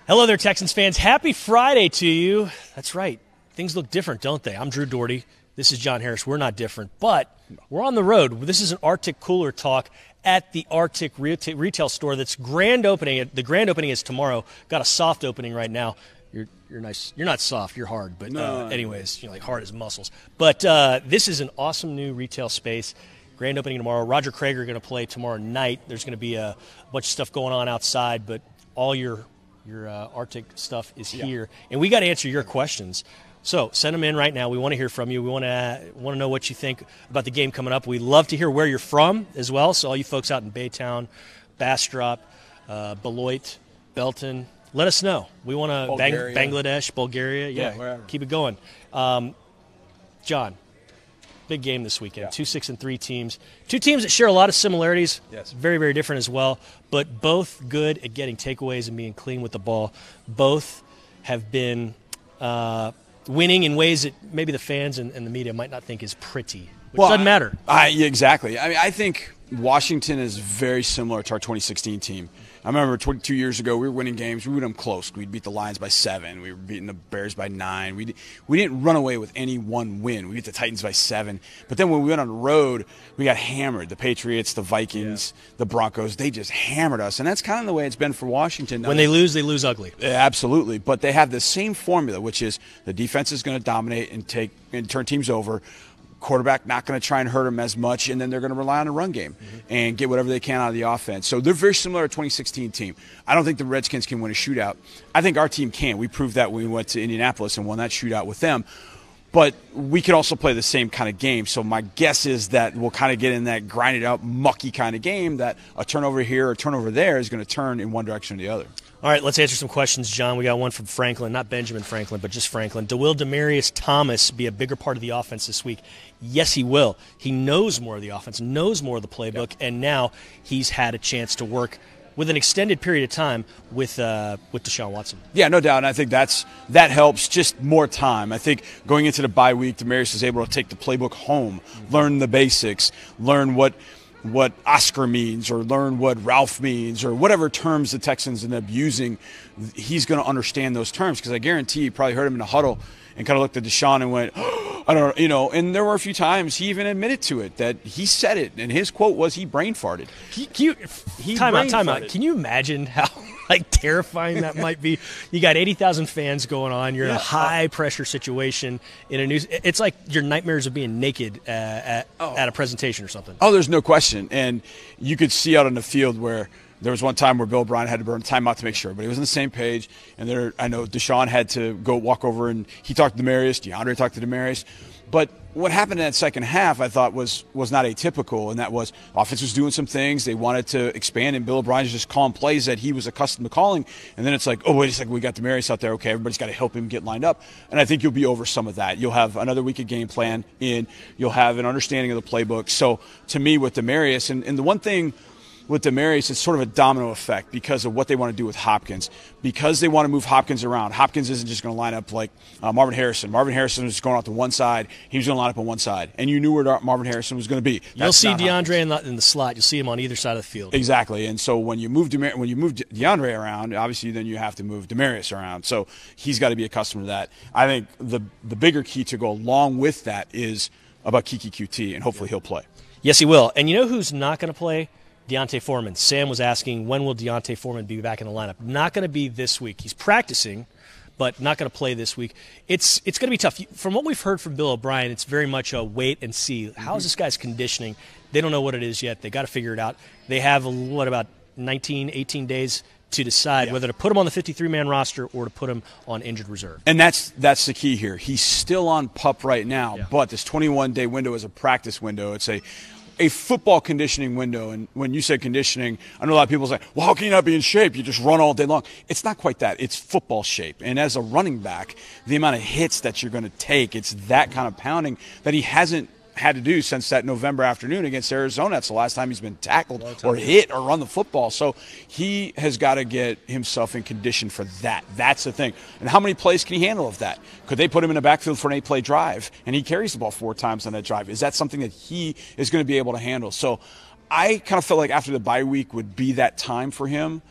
Hello there, Texans fans. Happy Friday to you. That's right. Things look different, don't they? I'm Drew Doherty. This is John Harris. We're not different, but we're on the road. This is an RTIC Cooler Talk at the RTIC retail store that's grand opening. The grand opening is tomorrow. Got a soft opening right now. You're nice. You're not soft. You're hard. But anyways, you're like hard as muscles. But this is an awesome new retail space. Grand opening tomorrow. Roger Craig are going to play tomorrow night. There's going to be a bunch of stuff going on outside, but all your RTIC stuff is here, and we got to answer your questions. So send them in right now. We want to hear from you. We want to know what you think about the game coming up. We love to hear where you're from as well. So all you folks out in Baytown, Bastrop, Beloit, Belton, let us know. We want to Bangladesh, Bulgaria. Yeah, keep it going. John, big game this weekend. Yeah. 2 6-3 teams. Two teams that share a lot of similarities. Yes. Very, very different as well. But both good at getting takeaways and being clean with the ball. Both have been winning in ways that maybe the fans and the media might not think is pretty. Which doesn't matter. Exactly. I mean, I think Washington is very similar to our 2016 team. I remember 22 years ago, we were winning games. We beat them close. We'd beat the Lions by 7. We were beating the Bears by 9. We didn't run away with any one win. We beat the Titans by 7. But then when we went on the road, we got hammered. The Patriots, the Vikings, the Broncos, they just hammered us. And that's kind of the way it's been for Washington. When they lose ugly. Absolutely. But they have the same formula, which is the defense is going to dominate and turn teams over. Quarterback not going to try and hurt them as much, and then they're going to rely on the run game and get whatever they can out of the offense. So they're very similar to our 2016 team. I don't think the Redskins can win a shootout. I think our team can. We proved that when we went to Indianapolis and won that shootout with them. But we could also play the same kind of game. So my guess is that we'll kind of get in that grinded out, mucky kind of game that a turnover here or a turnover there is going to turn in one direction or the other. All right, let's answer some questions, John. We got one from Franklin, not Benjamin Franklin, but just Franklin. Will Demaryius Thomas be a bigger part of the offense this week? Yes, he will. He knows more of the offense, knows more of the playbook, and now he's had a chance to work with an extended period of time with Deshaun Watson. Yeah, no doubt, and I think that helps, just more time. I think going into the bye week, Demaryius is able to take the playbook home, learn the basics, learn what Oscar means or learn what Ralph means or whatever terms the Texans end up using. He's going to understand those terms because I guarantee you probably heard him in a huddle and kind of looked at Deshaun and went, I don't know, and there were a few times he even admitted to it, that he said it, and his quote was he brain farted. Time out. Can you imagine how terrifying that might be? You got 80,000 fans going on. You're in a high-pressure situation in a news. It's like your nightmares of being naked at a presentation or something. Oh, there's no question. And you could see out on the field where there was one time where Bill O'Brien had to burn timeout to make sure, but he was on the same page. And I know Deshaun had to go walk over and he talked to Demaryius. DeAndre talked to Demaryius. But what happened in that second half, I thought, was not atypical, and that was offense was doing some things. They wanted to expand, and Bill O'Brien's just calling plays that he was accustomed to calling. And then it's like, oh, wait a second, we got Demaryius out there. Okay, everybody's got to help him get lined up. And I think you'll be over some of that. You'll have another week of game plan in. You'll have an understanding of the playbook. So to me, with Demaryius, and the one thing with Demaryius, it's sort of a domino effect because of what they want to do with Hopkins. Because they want to move Hopkins around. Hopkins isn't just going to line up like Marvin Harrison. Marvin Harrison was going out to one side. He was going to line up on one side. And you knew where Marvin Harrison was going to be. You'll see DeAndre in the slot. You'll see him on either side of the field. Exactly. And so when you move DeAndre around, obviously then you have to move Demaryius around. So he's got to be accustomed to that. I think the bigger key to go along with that is about Kiki QT, and hopefully he'll play. Yes, he will. And you know who's not going to play? Deonte Foreman. Sam was asking, when will Deonte Foreman be back in the lineup? Not going to be this week. He's practicing, but not going to play this week. It's going to be tough. From what we've heard from Bill O'Brien, it's very much a wait and see. How is this guy's conditioning? They don't know what it is yet. They got to figure it out. They have, about 19, 18 days to decide whether to put him on the 53-man roster or to put him on injured reserve. And that's the key here. He's still on PUP right now, but this 21-day window is a practice window. It's a football conditioning window. And when you say conditioning, I know a lot of people say, well, how can you not be in shape? You just run all day long. It's not quite that. It's football shape. And as a running back, the amount of hits that you're going to take, it's that kind of pounding that he hasn't had to do since that November afternoon against Arizona. That's the last time he's been tackled or hit or run the football. So he has got to get himself in condition for that. That's the thing. And how many plays can he handle of that? Could they put him in the backfield for an 8-play drive and he carries the ball 4 times on that drive? Is that something that he is going to be able to handle? So I kind of felt like after the bye week would be that time for him.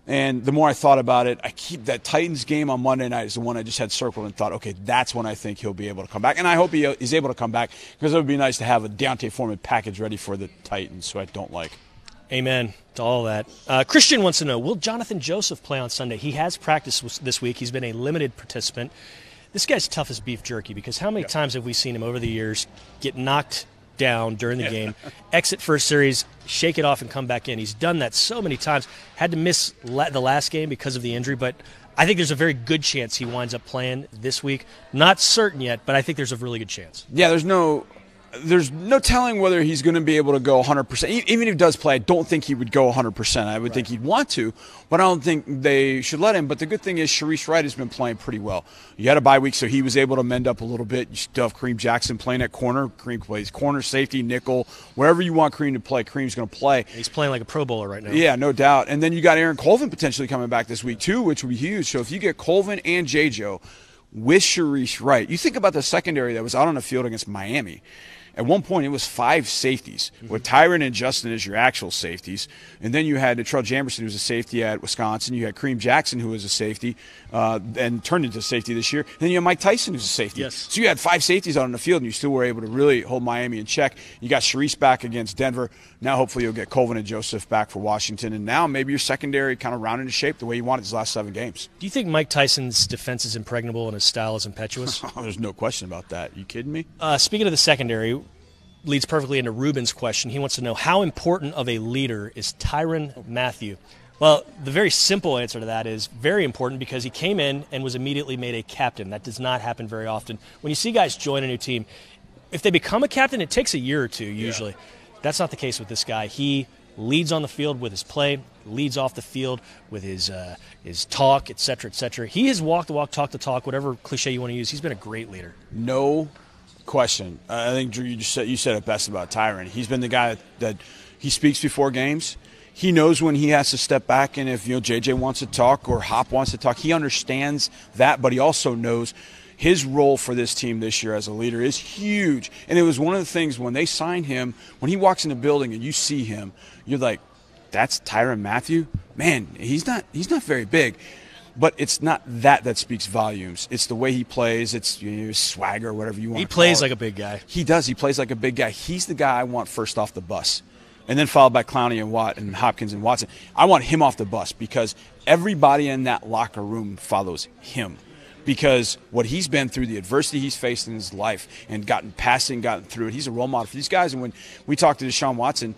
And the more I thought about it, I keep that Titans game on Monday night is the one I just had circled and thought, okay, that's when I think he'll be able to come back. And I hope he's able to come back, because it would be nice to have a Deonte Foreman package ready for the Titans, who I don't like. Amen to all that. Christian wants to know, will Jonathan Joseph play on Sunday? He has practiced this week. He's been a limited participant. This guy's tough as beef jerky, because how many times have we seen him over the years get knocked down during the game, exit first series, shake it off, and come back in? He's done that so many times. Had to miss the last game because of the injury, but I think there's a very good chance he winds up playing this week. Not certain yet, but I think there's a really good chance. Yeah, there's no telling whether he's going to be able to go 100%. Even if he does play, I don't think he would go 100%. I would think he'd want to, but I don't think they should let him. But the good thing is Sharice Wright has been playing pretty well. You had a bye week, so he was able to mend up a little bit. You still have Kareem Jackson playing at corner. Kareem plays corner, safety, nickel. Wherever you want Kareem to play, Kareem's going to play. He's playing like a Pro Bowler right now. Yeah, no doubt. And then you got Aaron Colvin potentially coming back this week too, which would be huge. So if you get Colvin and J-Joe with Sharice Wright, you think about the secondary that was out on the field against Miami. At one point, it was 5 safeties, with Tyrann and Justin as your actual safeties. And then you had Latrell Jamberson, who was a safety at Wisconsin. You had Kareem Jackson, who was a safety and turned into safety this year. And then you had Mike Tyson, who's a safety. Yes. So you had 5 safeties out on the field, and you still were able to really hold Miami in check. You got Sharice back against Denver. Now hopefully you'll get Colvin and Joseph back for Washington. And now maybe your secondary kind of rounded into shape the way you wanted his last 7 games. Do you think Mike Tyson's defense is impregnable and his style is impetuous? There's no question about that. You kidding me? Speaking of the secondary, leads perfectly into Ruben's question. He wants to know, how important of a leader is Tyrann Mathieu? Well, the very simple answer to that is very important, because he came in and was immediately made a captain. That does not happen very often. When you see guys join a new team, if they become a captain, it takes a year or two usually. Yeah. That's not the case with this guy. He leads on the field with his play, leads off the field with his talk, et cetera, et cetera. He has walked the walk, talked the talk, whatever cliche you want to use. He's been a great leader. No question. I think, Drew, you said it best about Tyrann. He's been the guy that he speaks before games. He knows when he has to step back, and if JJ wants to talk or Hop wants to talk, he understands that. But he also knows his role for this team this year as a leader is huge. And it was one of the things when they signed him, when he walks in the building and you see him, you're like, "That's Tyrann Mathieu? Man, he's not very big." But it's not that speaks volumes. It's the way he plays. It's swagger, whatever you want to call it. He plays like a big guy. He does. He plays like a big guy. He's the guy I want first off the bus. And then followed by Clowney and Watt and Hopkins and Watson. I want him off the bus, because everybody in that locker room follows him. Because what he's been through, the adversity he's faced in his life, and gotten through it, he's a role model for these guys. And when we talked to Deshaun Watson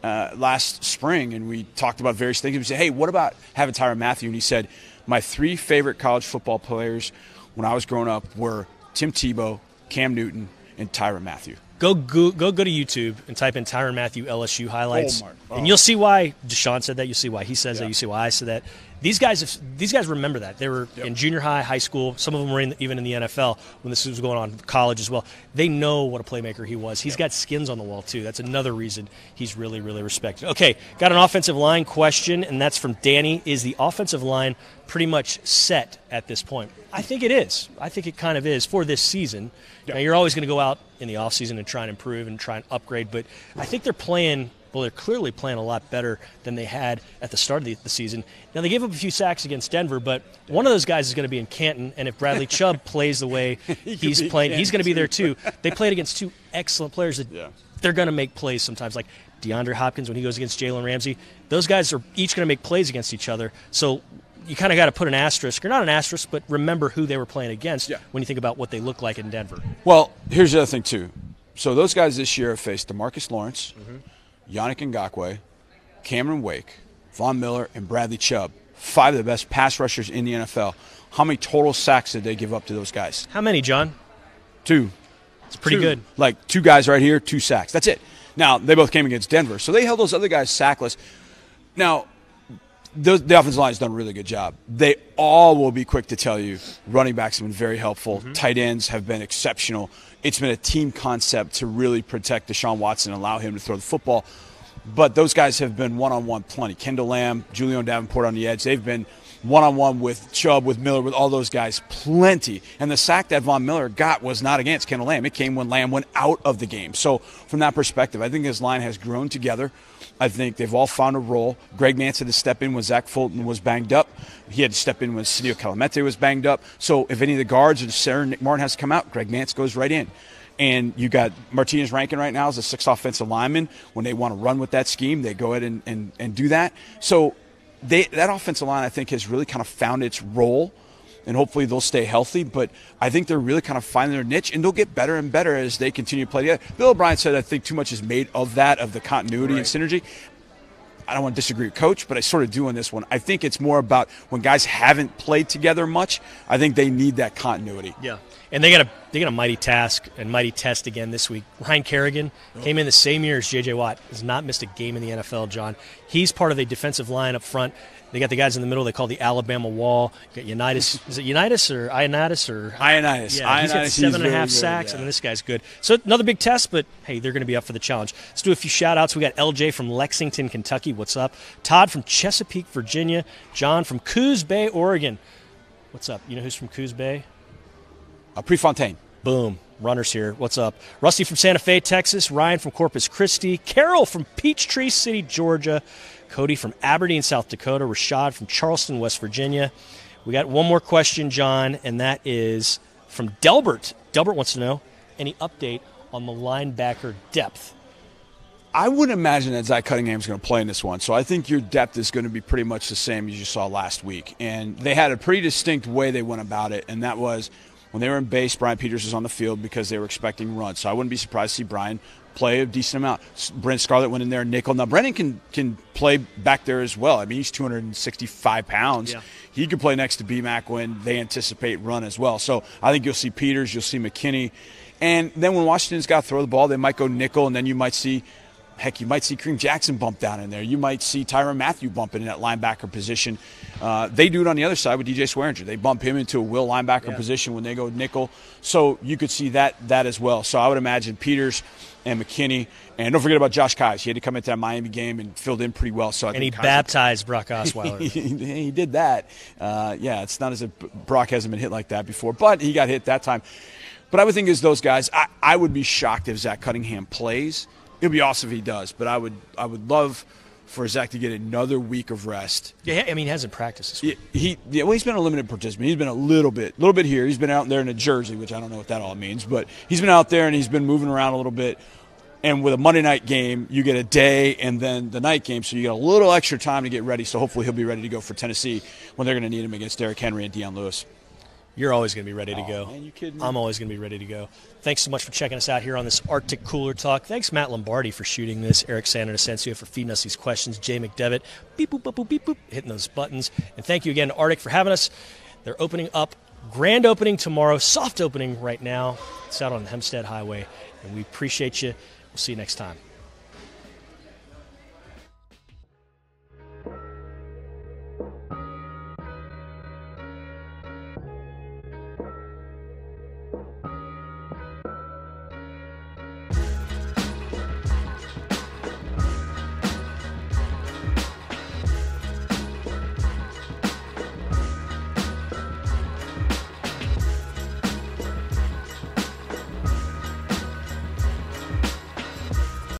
last spring, and we talked about various things, we said, "Hey, what about having Tyrann Mathieu?" And he said, "My 3 favorite college football players when I was growing up were Tim Tebow, Cam Newton, and Tyrann Mathieu." Go to YouTube and type in Tyrann Mathieu LSU highlights, and you'll see why Deshaun said that. You'll see why he says that. You see why I said that. These guys remember that. They were in junior high, high school. Some of them were even in the NFL when this was going on, college as well. They know what a playmaker he was. He's got skins on the wall, too. That's another reason he's really, really respected. Okay, got an offensive line question, and that's from Danny. Is the offensive line pretty much set at this point? I think it is. I think it kind of is for this season. Now, you're always going to go out in the offseason and try and improve and try and upgrade, but I think they're clearly playing a lot better than they had at the start of the season. Now, they gave up a few sacks against Denver, but one of those guys is going to be in Canton, and if Bradley Chubb plays the way he's playing, he's going to be there too. They played against 2 excellent players that they're going to make plays sometimes, like DeAndre Hopkins when he goes against Jalen Ramsey. Those guys are each going to make plays against each other, so you kind of got to put an asterisk, or not an asterisk, but remember who they were playing against when you think about what they look like in Denver. Well, here's the other thing, too. So those guys this year have faced DeMarcus Lawrence, Yannick Ngakoue, Cameron Wake, Von Miller, and Bradley Chubb. 5 of the best pass rushers in the NFL. How many total sacks did they give up to those guys? How many, John? 2. It's pretty good. Like 2 guys right here, 2 sacks. That's it. Now, they both came against Denver, so they held those other guys sackless. Now, the offensive line has done a really good job. They all will be quick to tell you running backs have been very helpful. Tight ends have been exceptional. It's been a team concept to really protect Deshaun Watson and allow him to throw the football. But those guys have been one-on-one plenty. Kendall Lamb, Julian Davenport on the edge, they've been one-on-one with Chubb, with Miller, with all those guys, plenty. And the sack that Von Miller got was not against Kendall Lamb. It came when Lamb went out of the game. So from that perspective, I think his line has grown together. I think they've all found a role. Greg Nance had to step in when Zach Fulton was banged up. He had to step in when Sidio Calamete was banged up. So if any of the guards or Sarah Nick Martin has to come out, Greg Nance goes right in. And you got Martinez Rankin right now as a 6th offensive lineman. When they want to run with that scheme, they go ahead and do that. So that offensive line, I think, has really kind of found its role, and hopefully they'll stay healthy. But I think they're really kind of finding their niche, and they'll get better and better as they continue to play together. Bill O'Brien said, I think too much is made of that, of the continuity and synergy. I don't want to disagree with Coach, but I sort of do on this one. I think it's more about when guys haven't played together much, I think they need that continuity. Yeah. And they got a mighty task and mighty test again this week. Ryan Kerrigan came in the same year as J.J. Watt. Has not missed a game in the NFL, John. He's part of the defensive line up front. They got the guys in the middle they call the Alabama Wall. You got Unitas. Is it Unitas or Ioannidis? Ioannidis. Yeah, he's got 7.5 sacks, and this guy's good. So another big test, but, hey, they're going to be up for the challenge. Let's do a few shout-outs. We got LJ from Lexington, Kentucky. What's up? Todd from Chesapeake, Virginia. John from Coos Bay, Oregon. What's up? You know who's from Coos Bay? Prefontaine. Boom. Runners here. What's up? Rusty from Santa Fe, Texas. Ryan from Corpus Christi. Carol from Peachtree City, Georgia. Cody from Aberdeen, South Dakota. Rashad from Charleston, West Virginia. We got one more question, John, and that is from Delbert. Delbert wants to know, any update on the linebacker depth? I wouldn't imagine that Zach Cunningham's going to play in this one, so I think your depth is going to be pretty much the same as you saw last week. And they had a pretty distinct way they went about it, and that was when they were in base, Brian Peters was on the field because they were expecting runs. So I wouldn't be surprised to see Brian play a decent amount. Brent Scarlett went in there, nickel. Now, Brennan can play back there as well. I mean, he's 265 pounds. Yeah. He could play next to B-Mac when they anticipate run as well. So I think you'll see Peters, you'll see McKinney. And then when Washington's got to throw the ball, they might go nickel, and then you might see – heck, you might see Kareem Jackson bump down in there. You might see Tyrann Mathieu bump in that linebacker position. They do it on the other side with DJ Swearinger. They bump him into a will linebacker position when they go nickel. So you could see that as well. So I would imagine Peters and McKinney. And don't forget about Josh Kives. He had to come into that Miami game and filled in pretty well. So I think he baptized Brock Osweiler. he did that. It's not as if Brock hasn't been hit like that before, but he got hit that time. But I would think as those guys, I would be shocked if Zach Cunningham plays. It would be awesome if he does, but I would love for Zach to get another week of rest. Yeah, I mean, he hasn't practiced this week. He's been a limited participant. He's been a little bit here. He's been out there in a jersey, which I don't know what that all means, but he's been out there and he's been moving around a little bit. And with a Monday night game, you get a day and then the night game, so you get a little extra time to get ready. So hopefully he'll be ready to go for Tennessee when they're going to need him against Derrick Henry and Deion Lewis. You're always going to be ready to go. Man, you kidding me? I'm always going to be ready to go. Thanks so much for checking us out here on this Arctic Cooler Talk. Thanks, Matt Lombardi, for shooting this. Eric Santanesensio for feeding us these questions. Jay McDevitt, beep, boop, boop, boop, beep, boop, hitting those buttons. And thank you again to Arctic for having us. They're opening up, grand opening tomorrow, soft opening right now. It's out on Hempstead Highway, and we appreciate you. We'll see you next time.